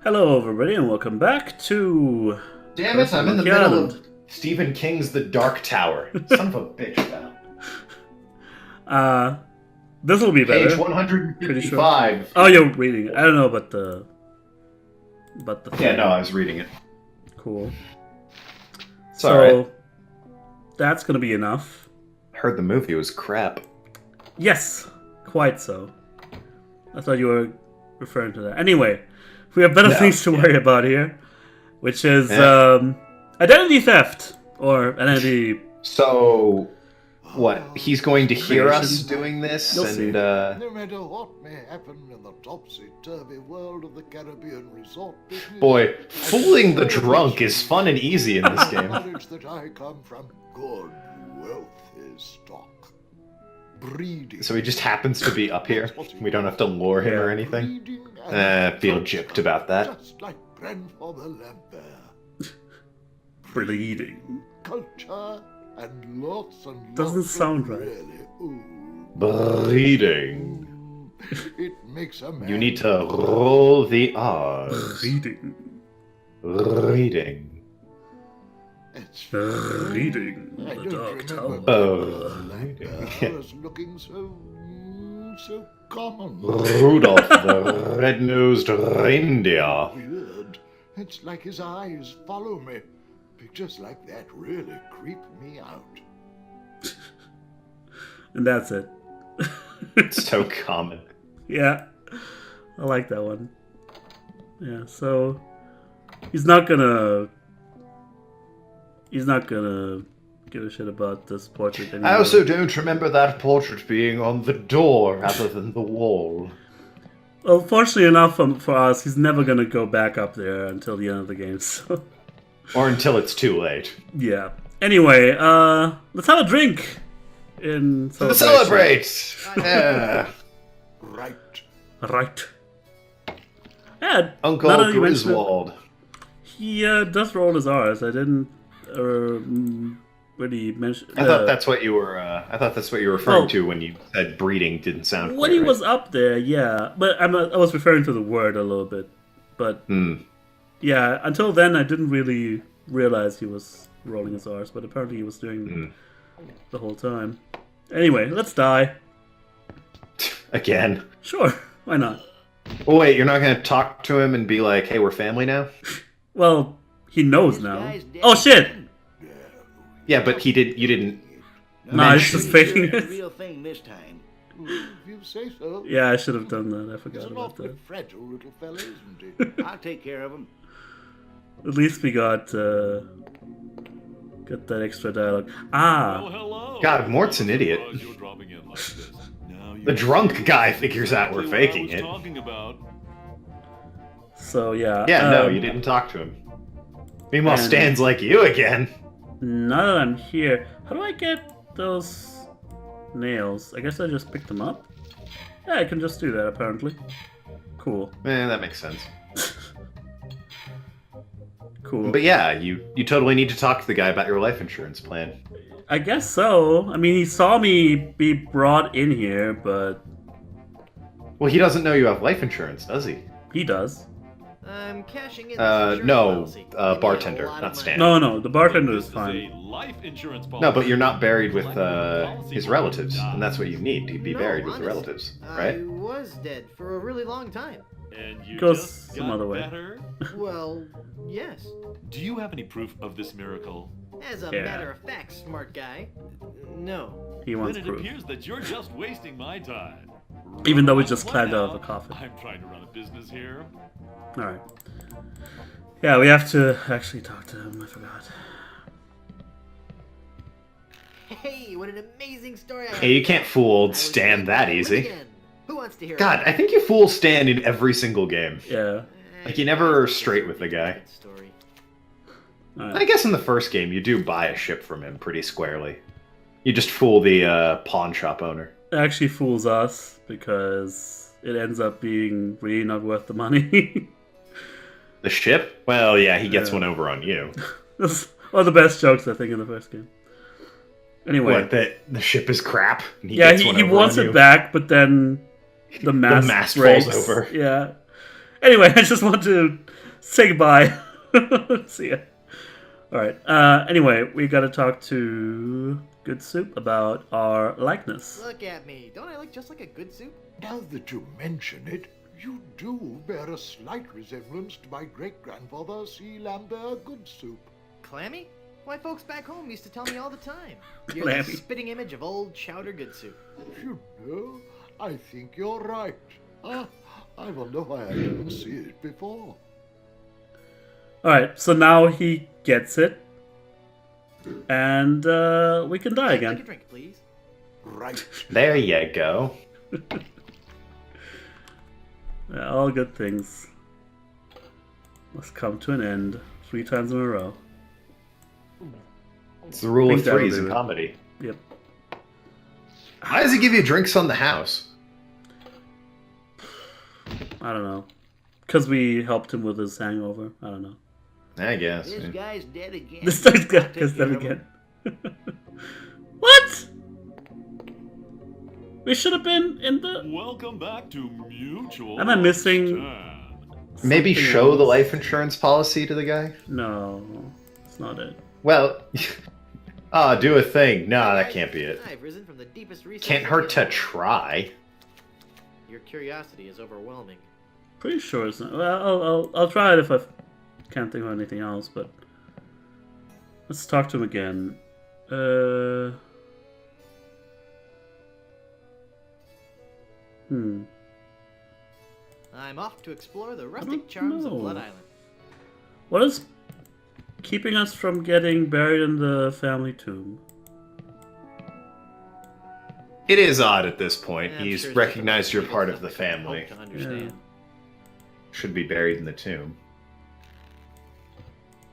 Hello, everybody, and welcome back to... Damn it, I'm in the middle of Stephen King's The Dark Tower. Son of a bitch, Val. This will be better. Page 155. Sure. Oh, you're reading it. I don't know about the... Yeah, no, I was reading it. Cool. So, that's gonna be enough. I heard the movie was crap. Yes, quite so. I thought you were referring to that. Anyway, we have better things to worry about here, which is identity theft or identity. So, what? He's going to hear us doing this, and No matter what may happen in the topsy-turvy world of the Caribbean resort business, boy, fooling the drunk is fun and easy in this game. knowledge that I come from good, wealthy stock. Breeding. So he just happens to be up here. We don't have to lure him or anything. Feel gypped about that. Just like grandfather Lambert. Bleeding. Culture and lots Doesn't sound right. Really, Breeding. It makes a man. You need to roll the R's. Reading. Reading. It's Reading. I The don't Dark remember Tower. Lambert was looking so common. Rudolph the red-nosed reindeer. Weird. It's like his eyes follow me. Pictures like that really creep me out. And that's it. It's so common. Yeah, I like that one. Yeah, so he's not gonna give a shit about this portrait anymore. I also don't remember that portrait being on the door rather than the wall. Well, fortunately enough for us, he's never gonna go back up there until the end of the game. So Or until it's too late. yeah. Anyway, let's have a drink in To celebration. celebrate! Yeah. Right. Right. Yeah, Uncle now that you mention it, Griswold. he does roll his R's. I didn't really mention. I thought that's what you were. I thought that's what you were referring to when you said breeding didn't sound. When quite he right. was up there, yeah, but I was referring to the word a little bit. But yeah, until then, I didn't really realize he was rolling his R's. But apparently, he was doing the whole time. Anyway, let's die. Again. Sure, why not? Oh wait, you're not gonna talk to him and be like, "Hey, we're family now." Well, he knows now. Oh shit! Yeah, but he did. You didn't. Nah, he's just faking It's a it. real thing this time. If you say so. Yeah, I should have done that. I He's forgot an about awfully that. fragile little fella, isn't he? I'll take care of him. At least we got that extra dialogue. Ah, Hello. God, Mort's an idiot. You're dropping in like this. Now The drunk guy figures out we're faking it. Talking about. so yeah. Yeah, no, you didn't talk to him. Meanwhile, and- Stan's like you again. Now that I'm here, how do I get those nails? I guess I just picked them up? Yeah, I can just do that, apparently. Cool. That makes sense. Cool. But yeah, you totally need to talk to the guy about your life insurance plan. I guess so. I mean, he saw me be brought in here, but Well, he doesn't know you have life insurance, does he? he does. I'm cashing in. this No, insurance policy. Give me a bartender, lot of not money. Stan. No, the bartender This is is fine. a life insurance policy. No, but you're not buried with Policy his holder relatives, dies. and that's what you need to be No, buried with honest, the relatives, I right? was dead for a really long time. And you Goes just some got other way. better? Well, yes. Do you have any proof of this miracle? As a Yeah. matter of fact, smart guy. No. He wants Then it proof. appears that you're just wasting my time. Even though we Run just around climbed out of now. a coffin. I'm trying to run a business here. Alright. Yeah, we have to actually talk to him. I forgot. Hey, what an amazing story! I Hey, you can't fool old I was Stan back that when I lived easy. again. Who wants to hear? God, it? I think you fool Stan in every single game. Yeah. Like, you never are straight with the guy. Good story. I Alright. guess in the first game, you do buy a ship from him pretty squarely. You just fool the pawn shop owner. It actually fools us because it ends up being really not worth the money. The ship? Well, yeah, he gets Yeah. one over on you. That's one of the best jokes, I think, in the first game. Anyway. What, that the ship is crap? And Yeah, gets one he over wants on it you? back, but then the mast, mast breaks. falls over. Yeah. Anyway, I just want to say goodbye. See ya. Alright, anyway, we gotta talk to Good Soup about our likeness. Look at me. Don't I look just like a good soup? Now that you mention it, you do bear a slight resemblance to my great-grandfather, C. Lambert Good Soup. Clammy? Why, folks back home used to tell me all the time. You're Clammy. the spitting image of old Chowder Good Soup. You know, I think you're right. I wonder why I didn't see it before. Alright, so now he gets it. And we can die I'd like a again. drink, please. Right. There you go. Yeah, all good things must come to an end 3 times in a row. It's the rule Think of that'll threes do in it. comedy. Yep. Why does he give you drinks on the house? I don't know. Because we helped him with his hangover. I don't know. I guess. This yeah. guy's dead again. This guy's I'll got take us care dead of him. again. What? We should have been in the... Welcome back to Mutual. Am I missing- Stand. Maybe something show the else? life insurance policy to the guy? No, it's not it. Well, do a thing. No, that can't be it. I've risen from the deepest recesses Can't of hurt the to earth. try. Your curiosity is overwhelming. Pretty sure it's not. Well, I'll try it if I can't think of anything else, but... Let's talk to him again. I'm off to explore the don't rustic charms of know. Blood Island. What is keeping us from getting buried in the family tomb? It is odd at this point. Yeah, I'm He's sure it's recognized just you're people part of stuff the that I hope family. to understand. Should be buried in the tomb.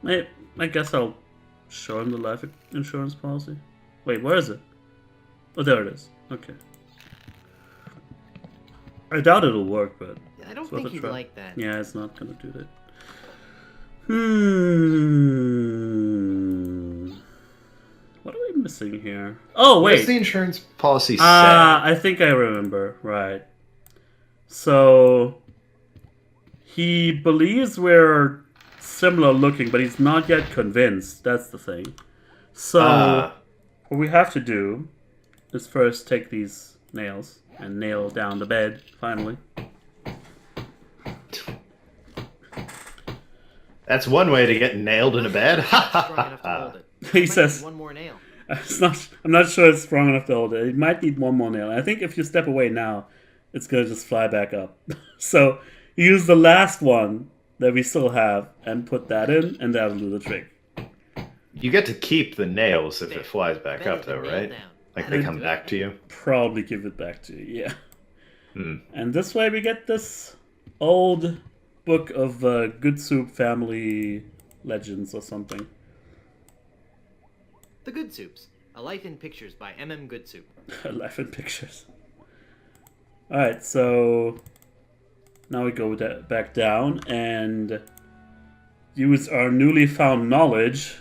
I guess I'll show him the life insurance policy. Wait, where is it? Oh, there it is. Okay. I doubt it'll work, but I don't it's worth think a he'd try. like that. Yeah, it's not gonna do that. What are we missing here? Oh, What's wait. the insurance policy say? I think I remember. Right. So he believes we're similar looking, but he's not yet convinced. That's the thing. So what we have to do is first take these nails and nail down the bed, finally. That's one way to get nailed in a bed. Strong enough to hold it. He Might says- need one more nail. I'm not sure it's strong enough to hold it. It might need one more nail. I think if you step away now, it's going to just fly back up. So use the last one that we still have and put that in, and that'll do the trick. You get to keep the nails if There. it flies back Bed up, has been though, nailed right? down. Like they That'll come do back it. to you. Probably give it back to you, yeah. Hmm. And this way we get this old book of Good Soup family legends or something. The Good Soups. A Life in Pictures by M.M. Good Soup. Life in pictures. Alright, so now we go back down and use our newly found knowledge.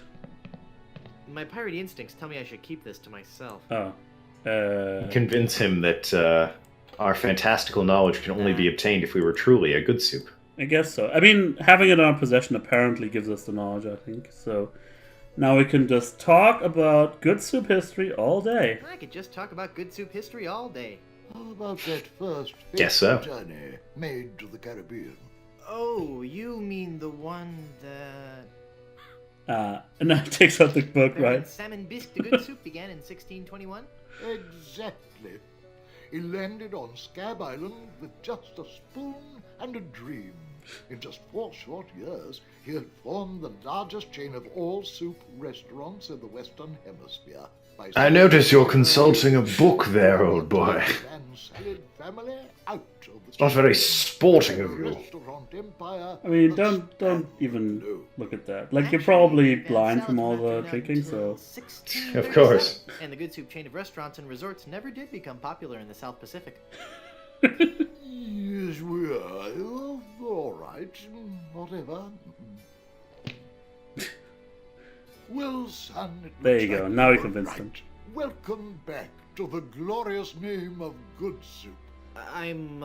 My piratey instincts tell me I should keep this to myself. Convince him that our fantastical knowledge can only be obtained if we were truly a good soup. I guess so. I mean, having it in our possession apparently gives us the knowledge, I think. So now we can just talk about Good Soup history all day. I could just talk about Good Soup history all day. How about that first Guess so. journey made to the Caribbean? Oh, you mean the one that... And now it takes out the book, Baron right? Salmon Bisque the Good Soup began in 1621? Exactly. He landed on Scab Island with just a spoon and a dream. In just 4 short years, he had formed the largest chain of all soup restaurants in the Western Hemisphere. By I notice you're consulting a book there, old boy. And salad family out of the Not very sporting of you. restaurant empire. I mean, that don't stands even alone. look at that. Like, you're Actually, probably that blind salad from all did not the turn out drinking, until so... 1637. Of course. And the Good Soup chain of restaurants and resorts never did become popular in the South Pacific. Yes, we are. Oh, all right. Whatever. Well, son, it There looks you go. like Now we were convinced right. him. Welcome back to the glorious name of Good Soup. I'm,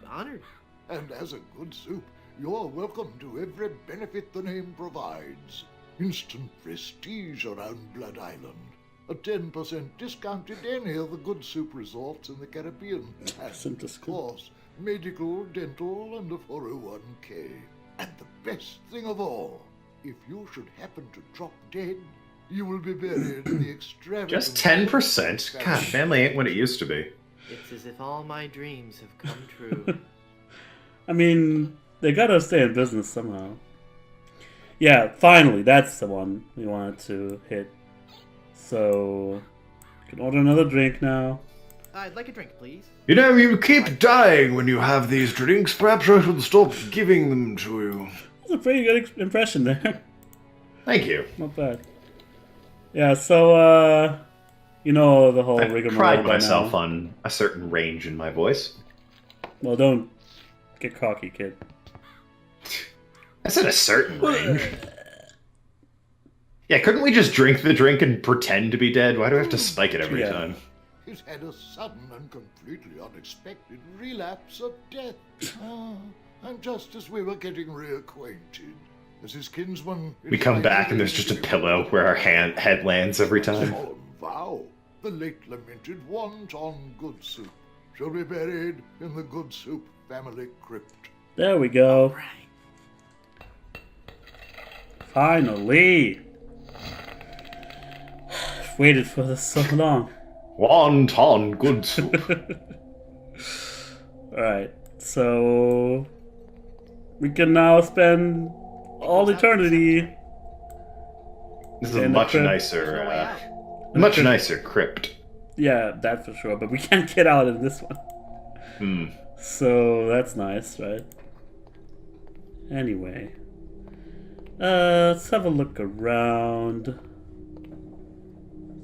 honored. And as a good soup, You're welcome to every benefit the name provides. Instant prestige around Blood Island. A 10% discount at any of the good soup resorts in the Caribbean. And, of course, medical, dental, and a 401k. And the best thing of all, if you should happen to drop dead, you will be buried in the extravagant... Just 10%? God, family ain't what it used to be. It's as if all my dreams have come true. I mean, they gotta stay in business somehow. Yeah, finally, that's the one we wanted to hit. So, you can order another drink now. I'd like a drink, please. You know, you keep dying when you have these drinks. Perhaps I should stop giving them to you. That's a pretty good impression there. Thank you. Not bad. Yeah, so, you know the whole I rigmarole pride by myself now. on a certain range in my voice. Well, don't get cocky, kid. I said a certain range. Yeah, couldn't we just drink the drink and pretend to be dead? Why do we have to spike it every time? He's had a sudden and completely unexpected relapse of death. And just as we were getting reacquainted, as his kinsman... We come back and there's just a pillow where our head lands every time. Solemn vow, the late lamented wonton Good Soup shall be buried in the Good Soup family crypt. There we go. Right. Finally! I've waited for this so long. Wonton Good Soup. Alright, so... we can now spend all eternity... This is a in the much crypt. nicer, much nicer crypt. Yeah, that for sure, but we can't get out in this one. So that's nice, right? Anyway. Let's have a look around.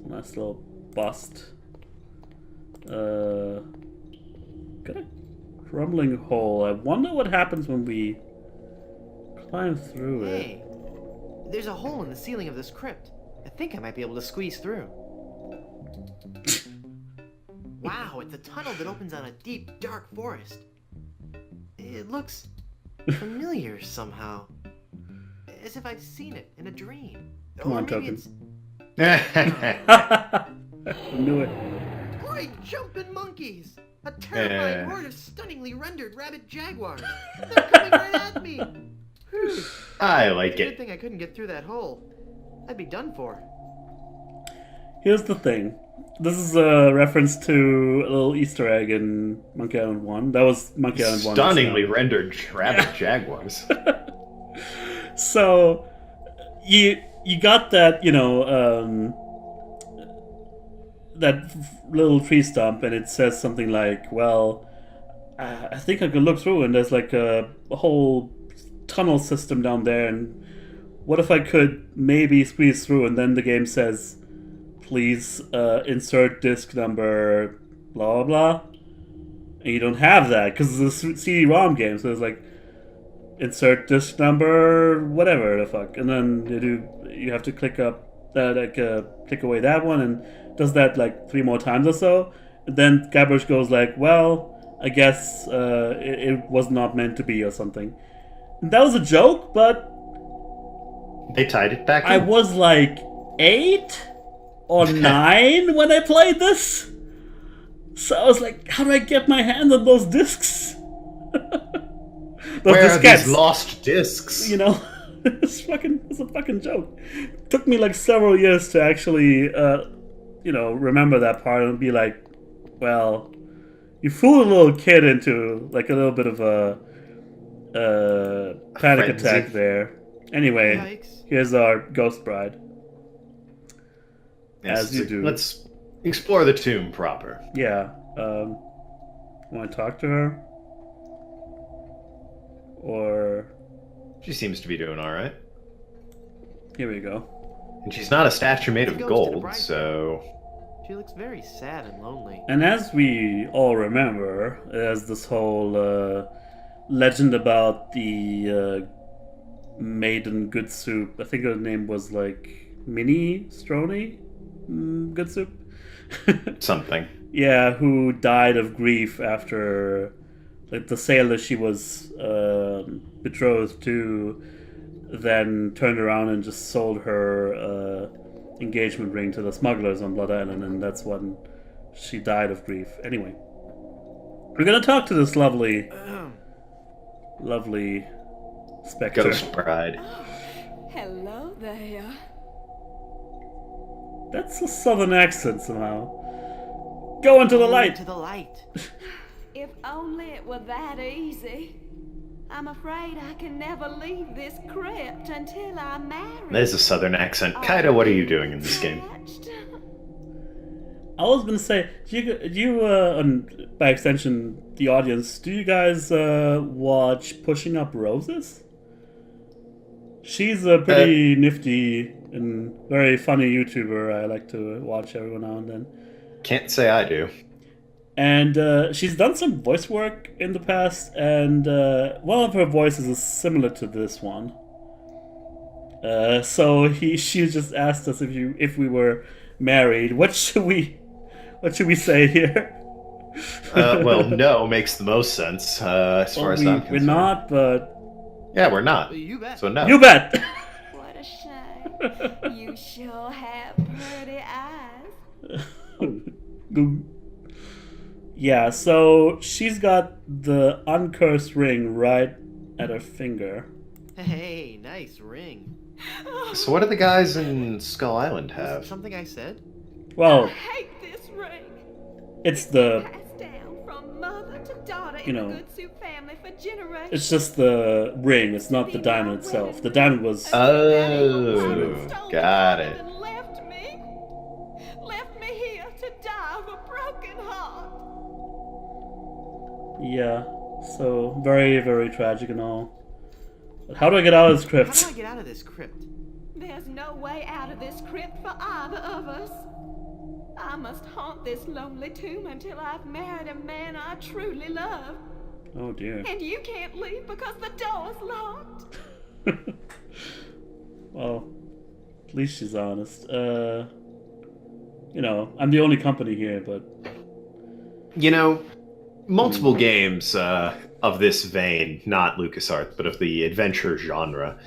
Nice little bust. Got a crumbling hole. I wonder what happens when we climb through it. Hey, there's a hole in the ceiling of this crypt. I think I might be able to squeeze through. Wow, it's a tunnel that opens on a deep, dark forest. It looks familiar somehow. As if I've seen it in a dream. Come Or on, maybe Token. it's I knew it. great jumping monkeys! A terrifying horde of stunningly rendered rabbit jaguars. They're coming right at me! Whew. I like Good it. thing I couldn't get through that hole. I'd be done for. Here's the thing. This is a reference to a little Easter egg in Monkey Island 1. That was Monkey Island 1. Stunningly rendered rabbit jaguars. So, you got that, you know, that little tree stump, and it says something like, well, I think I could look through, and there's like a whole tunnel system down there, and what if I could maybe squeeze through? And then the game says, please insert disk number blah blah blah, and you don't have that because it's a CD-ROM game, so it's like insert disk number whatever the fuck, and then you have to click up click away that one, and does that like 3 more times or so, and then Guybrush goes like, well, I guess it was not meant to be or something. And that was a joke, but They tied it back in. I was like 8 or 9 when I played this. So I was like, how do I get my hand on those discs? Where are diskettes, these lost discs? you know? It's a fucking joke. It took me like several years to actually, remember that part and be like, well, you fooled a little kid into like a little bit of a panic frenzy. attack there. Anyway, Yikes. here's our ghost bride. Yes, As you do. Let's explore the tomb proper. Yeah. Want to talk to her? Or She seems to be doing all right. here we go. And she's not a statue made of It goes to the gold, bride. so... She looks very sad and lonely. And as we all remember, there's this whole legend about the maiden Good Soup. I think her name was like Minnie Stroney Good Soup. Something. Yeah, who died of grief after like the sailor she was betrothed to then turned around and just sold her engagement ring to the smugglers on Blood Island, and that's when she died of grief. Anyway, we're gonna talk to this lovely spectre. Ghost bride. Hello there. That's a southern accent somehow. Go into the light. To the light. If only it were that easy. I'm afraid I can never leave this crypt until I'm married. There's a southern accent. Kaida, what are you doing in this game? I was gonna say, do you and by extension, the audience, do you guys watch Pushing Up Roses? She's a pretty nifty and very funny YouTuber I like to watch every now and then. Can't say I do. And she's done some voice work in the past, and one of her voices is similar to this one. So she just asked us if we were married. What should we say here? Well, no makes the most sense as far as I'm concerned. We're not, but yeah, we're not. You bet. So no. You bet. What a shame. You sure have pretty eyes. Yeah, so she's got the uncursed ring right at her finger. Hey, nice ring. So what do the guys in Skull Island Was it have? something I said? Well, I hate this ring. it's the Passed down from mother to daughter You in know, the Good Soup family for generations. it's just the ring. It's not the diamond itself. The diamond was Oh, got it. And left me here to die of a broken heart. yeah. So very, very tragic and all. But how do I get out of this How crypt? do I get out of this crypt? There's no way out of this crypt for either of us. I must haunt this lonely tomb until I've married a man I truly love. Oh dear. And you can't leave because the door's locked. Well, at least she's honest. You know, I'm the only company here, but You know, multiple games of this vein, not LucasArts, but of the adventure genre,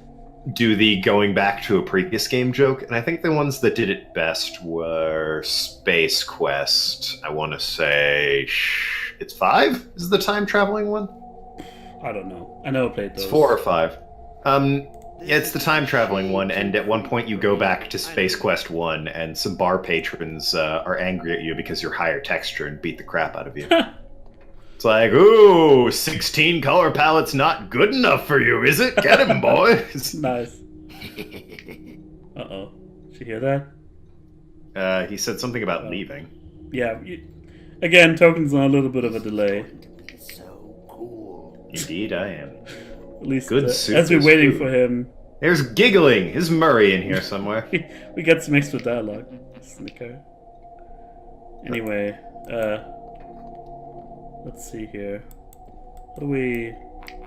do the going back to a previous game joke, and I think the ones that did it best were Space Quest. I want to say it's 5 is the time traveling one. I don't know. I never played those. It's 4 or 5. Yeah, it's the time traveling one, and at one point you go back to Space Quest 1, and some bar patrons are angry at you because you're higher texture and beat the crap out of you. It's like, ooh, 16 color palettes not good enough for you, is it? Get him, boys! Nice. Uh-oh. Did you hear that? He said something about leaving. Yeah. Again, Token's on a little bit of a delay. So cool. Indeed, I am. At least Good as soup we're is waiting food. for him, There's giggling. Is Murray in here somewhere? we get some extra dialogue. Snicker. Anyway, let's see here. How do we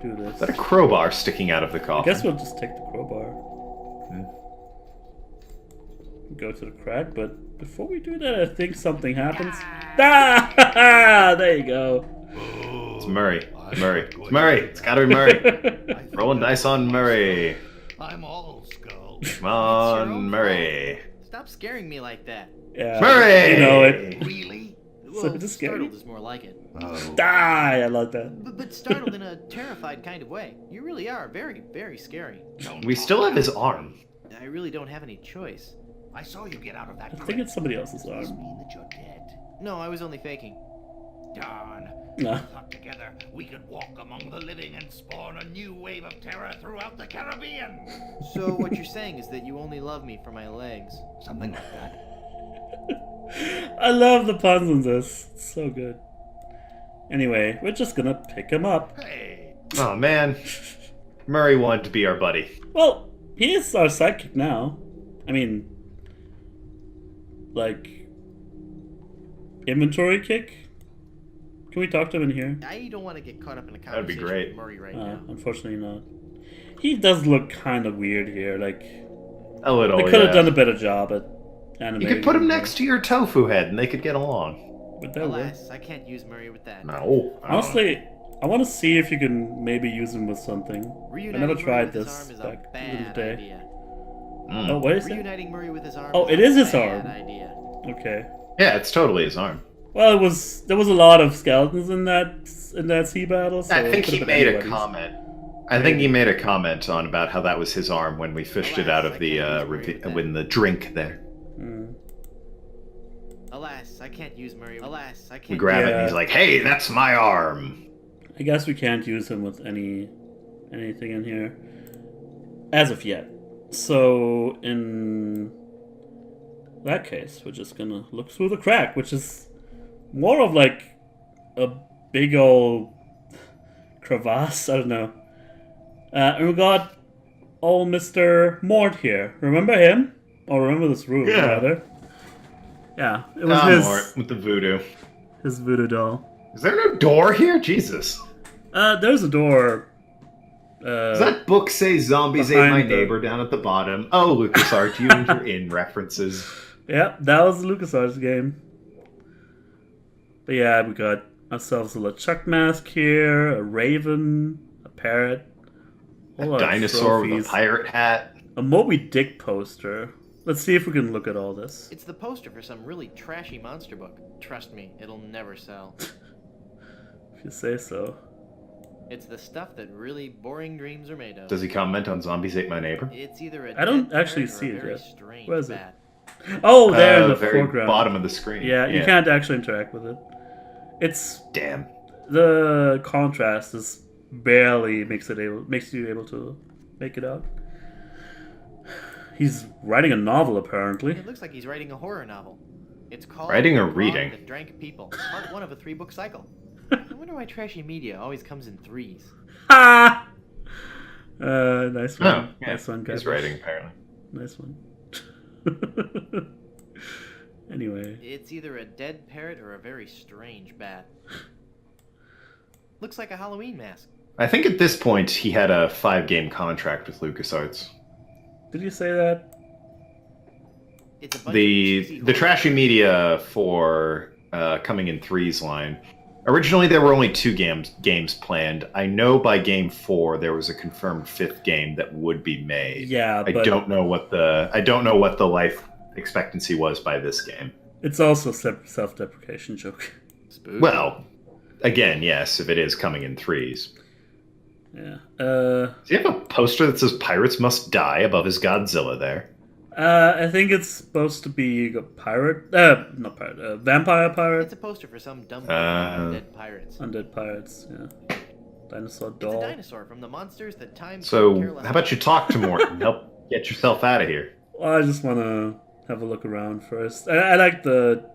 do this? Is that a crowbar sticking out of the I coffin? guess we'll just take the crowbar. Go to the crack, but before we do that, I think something happens. Ah! There you go. It's Murray. Murray. It's Murray. It's gotta be Murray. Rolling dice on Murray. I'm all skull. Come on, Murray. Stop scaring me like that. Yeah, Murray! you know it. Really? Well, just scary? startled is more like it. Oh. Die! I love that. But startled in a terrified kind of way. You really are very, very scary. We still have his arm. I really don't have any choice. I saw you get out of that I think it's somebody else's Does this arm. mean that you're dead? No, I was only faking. Darn. No. Thought together we could walk among the living and spawn a new wave of terror throughout the Caribbean. So what you're saying is that you only love me for my legs. Something like that. I love the puns in this. It's so good. Anyway, we're just gonna pick him up. Hey. Oh, man. Murray wanted to be our buddy. Well, he is our sidekick now. I mean, like, inventory kick? Can we talk to him in here? I don't want to get caught up in a That'd be conversation great. with Murray right now. Unfortunately not. He does look kind of weird here. Like, A little, they could have yeah. done a better job at You animating. could put him him. next to your tofu head and they could get along. Would that work? Alas, I can't use Murray with that. No. Honestly, I want to see if you can maybe use him with something. I Reuniting never Murray tried with his this arm is back a in the bad day. idea. Oh, what is it? Reuniting Murray with his arm. Oh, is it a is his bad arm. Idea. Okay. Yeah, it's totally his arm. Well, there was a lot of skeletons in that sea battle. So I think it could he have been made a anybody's. comment. I think he made a comment on about how that was his arm when we fished it out of the when the drink there. Alas, I can't use Murray. Alas, I can't. We grab it and he's like, "Hey, that's my arm." I guess we can't use him with anything in here as of yet. So in that case, we're just gonna look through the crack, which is more of like a big old crevasse. I don't know. And we got old Mr. Mort here. Remember him? Or remember this room, rather? Yeah, it was his Mort with the voodoo. His voodoo doll. Is there no door here? Jesus. There's a door. Does that book say "Zombies Ate My Neighbor" down at the bottom? Oh, LucasArts, you and your in references. Yep, that was the LucasArts game. But yeah, we got ourselves a LeChuck mask here, a raven, a parrot, A dinosaur with a pirate hat. A Moby Dick poster. Let's see if we can look at all this. It's the poster for some really trashy monster book. Trust me, it'll never sell. If you say so. It's the stuff that really boring dreams are made of. Does he comment on "Zombies Ate My Neighbor"? It's either a I don't dead actually parrot or see a it very yet. strange Where is it? bat. Oh, there in the very foreground. bottom of the screen. Yeah, you can't actually interact with it. It's damn. The contrast is barely makes you able to make it out. He's writing a novel, apparently. It looks like he's writing a horror novel. It's called Writing or The Frog reading? That Drank People, part 1 of a 3-book cycle. I wonder why trashy media always comes in threes. Ha! Nice one. Oh, yeah. Nice one, guys. He's writing, apparently. Nice one. Anyway. It's either a dead parrot or a very strange bat. Looks like a Halloween mask. I think at this point he had a 5-game contract with LucasArts. Did you say that? It's a bunch The trashy media for coming in threes line. Originally there were only 2 games planned. I know by game 4 there was a confirmed 5th game that would be made. Yeah, I don't know what the life expectancy was by this game. It's also self-deprecation joke. Spooky. Well, again, yes, if it is coming in threes. Yeah. Does he have a poster that says "Pirates Must Die" above his Godzilla there? I think it's supposed to be a pirate. Not pirate. Vampire pirate. It's a poster for some dumb undead pirates. Undead pirates. Yeah. Dinosaur It's doll. a dinosaur from the monsters that time. So, couldn't care less how about you talk to Morton? Help get yourself out of here. Well, I just want to have a look around first. I like the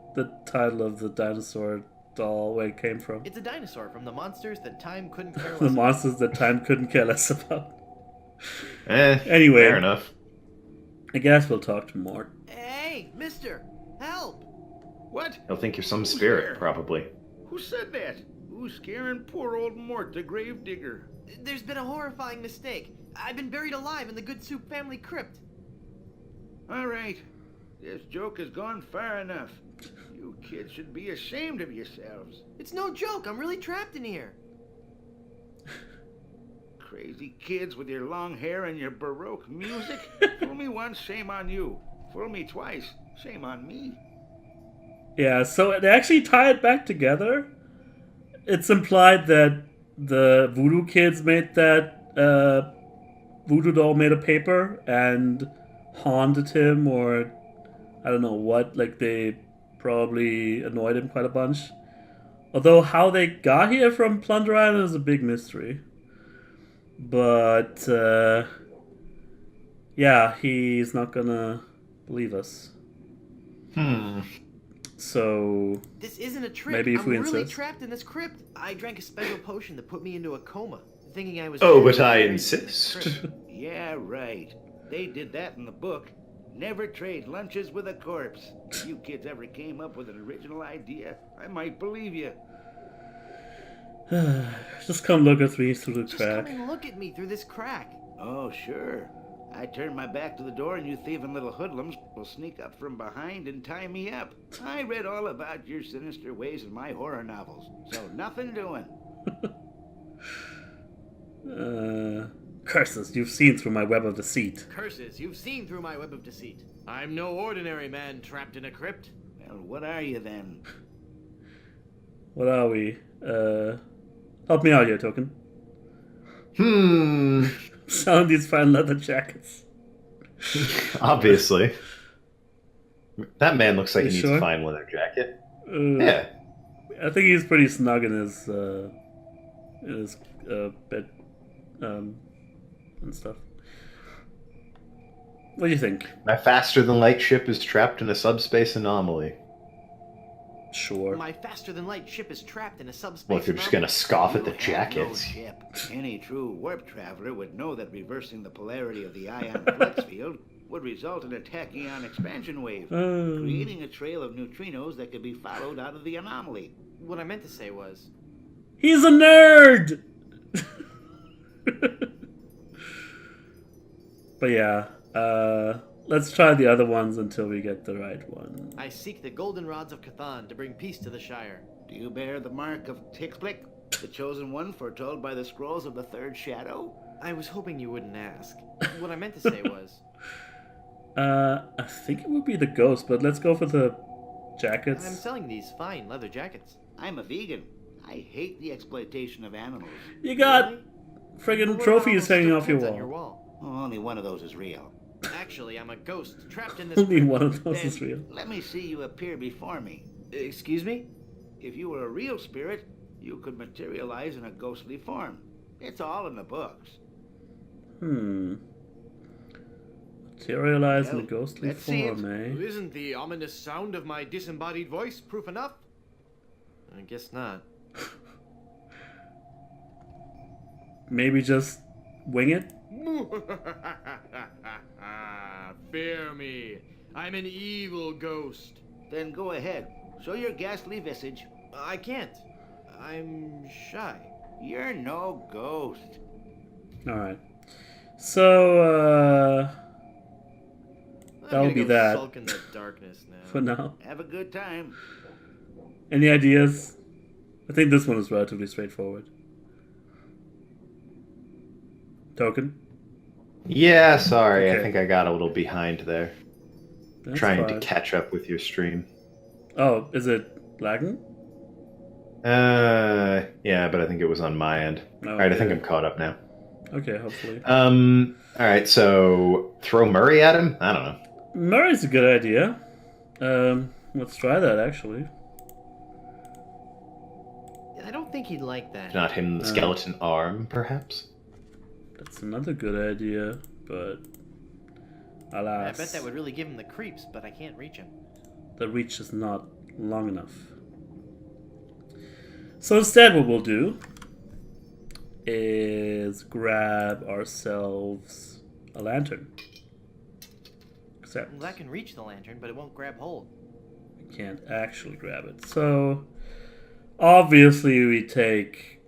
title of the dinosaur doll, where it came from. It's a dinosaur from the monsters that time couldn't care less The about. monsters that time couldn't care less about. Anyway, fair enough. I guess we'll talk to Mort. Hey, mister! Help! What? He'll think you're some spirit, probably. Who said that? Who's scaring poor old Mort, the gravedigger? There's been a horrifying mistake. I've been buried alive in the Good Soup family crypt. All right. This joke has gone far enough. You kids should be ashamed of yourselves. It's no joke. I'm really trapped in here. Crazy kids with your long hair and your Baroque music. Fool me once, shame on you. Fool me twice, shame on me. Yeah, so they actually tie it back together. It's implied that the voodoo kids made that voodoo doll made of paper and haunted him, or I don't know what. Like, they probably annoyed him quite a bunch. Although how they got here from Plunder Island is a big mystery. But yeah, he's not gonna believe us. So This isn't a trick. maybe if I'm we really insist. trapped in this crypt. I drank a special potion that put me into a coma, thinking I was. Oh, buried but I in the insist. crypt. Yeah, right. They did that in the book. Never trade lunches with a corpse. If you kids ever came up with an original idea, I might believe you. Just come look at me through the Just crack. come and look at me through this crack. Oh, sure. I turn my back to the door and you thieving little hoodlums will sneak up from behind and tie me up. I read all about your sinister ways in my horror novels, so nothing doing. Curses, you've seen through my web of deceit. Curses, you've seen through my web of deceit. I'm no ordinary man trapped in a crypt. Well, what are you then? What are we? Help me out here, Token. Selling these fine leather jackets. Obviously. That man looks like You he needs sure? a fine leather jacket. Yeah. I think he's pretty snug in his bed and stuff. What do you think? My faster-than-light ship is trapped in a subspace anomaly. Sure. My faster-than-light ship is trapped in a subspace. Well, if you're just gonna scoff at the You have no jackets. ship. Any true warp traveler would know that reversing the polarity of the ion flux field would result in a tachyon expansion wave, creating a trail of neutrinos that could be followed out of the anomaly. What I meant to say was, He's a nerd! But yeah, let's try the other ones until we get the right one. I seek the golden rods of Cathan to bring peace to the Shire. Do you bear the mark of Tixblick, the chosen one foretold by the scrolls of the third shadow? I was hoping you wouldn't ask. What I meant to say was, I think it would be the ghost, but let's go for the I'm jackets. selling these fine leather jackets. I'm a vegan. I hate the exploitation of animals. You got Really? friggin' What about trophies all those hanging stuffed off your kids on wall. Oh, only one of those is real. Actually, I'm a ghost trapped in this. Only crypt. one of those Then is real. let me see you appear before me. Excuse me? If you were a real spirit, you could materialize in a ghostly form. It's all in the books. Materialize in a Well, ghostly let's see form, eh? Isn't the ominous sound of my disembodied voice proof enough? I guess not. Maybe just wing it? Fear me. I'm an evil ghost. Then go ahead. Show your ghastly visage. I can't. I'm shy. You're no ghost. Alright. So, I'm That'll gonna be go that. Sulk in the darkness now. for now. Have a good time. Any ideas? I think this one is relatively straightforward. Token? Yeah, sorry. Okay. I think I got a little behind there. That's Trying fine. to catch up with your stream. Oh, is it lagging? Yeah, but I think it was on my end. Oh, Alright, I think okay. I'm caught up now. Okay, hopefully. Alright, so throw Murray at him? I don't know. Murray's a good idea. Let's try that, actually. I don't think he'd like that. Not him, the skeleton arm, perhaps? That's another good idea, but I alas, bet that would really give him the creeps, but I can't reach him. the reach is not long enough. So instead what we'll do is grab ourselves a lantern. Except Well, that can reach the lantern, but it won't grab hold. we can't actually grab it. So obviously we take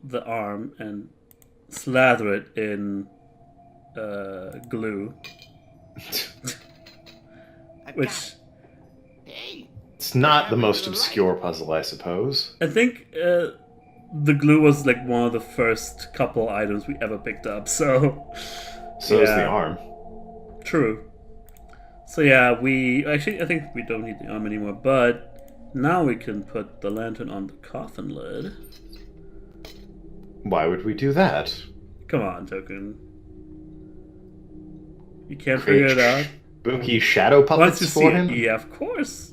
the arm and slather it in glue, I've which got it. Hey, It's not the most obscure puzzle, I suppose. I think the glue was like one of the first couple items we ever picked up, so So is the Yeah. arm. true. So yeah, I think we don't need the arm anymore, but now we can put the lantern on the coffin lid. Why would we do that? Come on, Token. You can't Create figure it out? spooky shadow Once puppets you see for it, him? yeah, of course.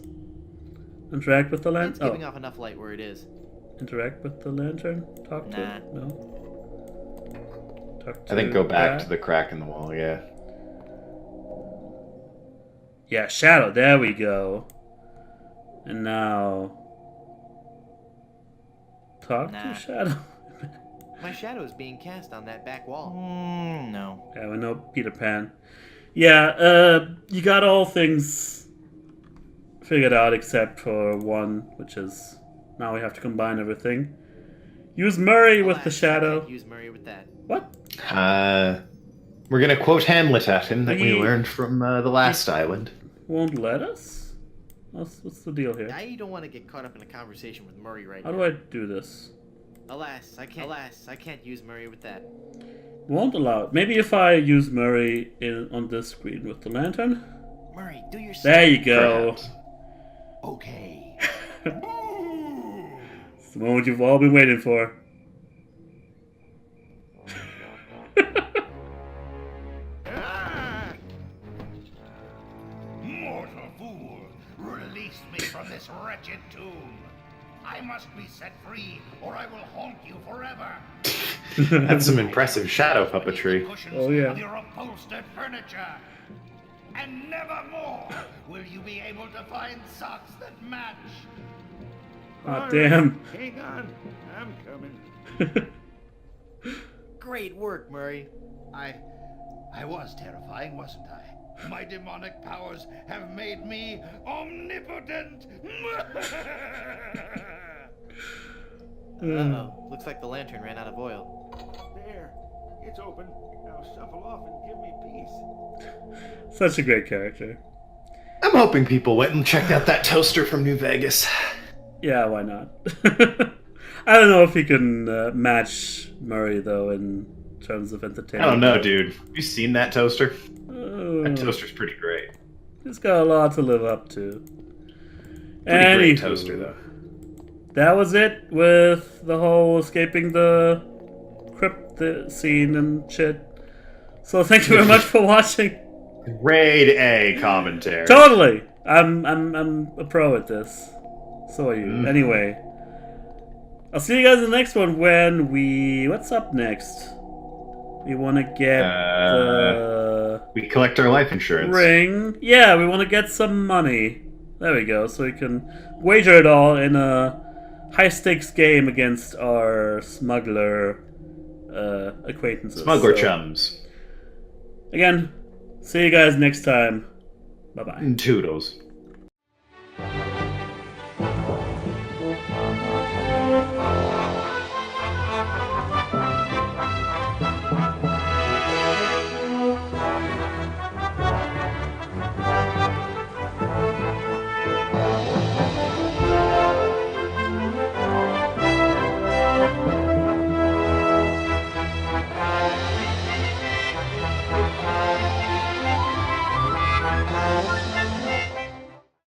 Interact with the It's lantern. giving off enough light where it is. Interact with the lantern. Talk to Nah. it. No. Talk to I think go back that. to the crack in the wall, yeah. Yeah, shadow. There we go. And now, talk Nah. to shadow. My shadow is being cast on that back wall. No. Yeah, we know Peter Pan. Yeah, you got all things figured out except for one, which is now we have to combine everything. Use Murray with the Alas, I shadow. can't use Murray with that. What? We're gonna quote Hamlet at him that we He- learned from the last island. Won't let us? What's the deal here? I don't want to get caught up in a conversation with Murray right How now. do I do this? Alas, I can't use Murray with that. Won't allow it. Maybe if I use Murray on this screen with the lantern. Murray, do your There you go. Perhaps. Okay. It's the moment you've all been waiting for. Mortal fool! Release me from this wretched tomb! I must be set free, or I will haunt you forever! That's some impressive shadow puppetry. Cushions Oh, yeah. of your upholstered furniture! And never more will you be able to find socks that match! Ah, damn. Hang on. I'm coming. Great work, Murray. I was terrifying, wasn't I? My demonic powers have made me omnipotent! Uh-oh. Looks like the lantern ran out of oil. There. It's open. Now shuffle off and give me peace. Such a great character. I'm hoping people went and checked out that toaster from New Vegas. Yeah, why not? I don't know if he can match Murray, though, in terms of entertainment. I don't know, dude. Have you seen that toaster? Oh, That toaster's pretty great. he's got a lot to live up to. Pretty great Anywho, toaster, though. that was it with the whole escaping the crypt scene and shit. So thank you very much for watching. Grade A commentary. Totally, I'm a pro at this. So are you. Anyway, I'll see you guys in the next one when what's up next? We want to get the We collect our life insurance. ring. Yeah, we want to get some money. There we go. So we can wager it all in a high-stakes game against our smuggler acquaintances. Smuggler So, chums. Again, see you guys next time. Bye-bye. Toodles.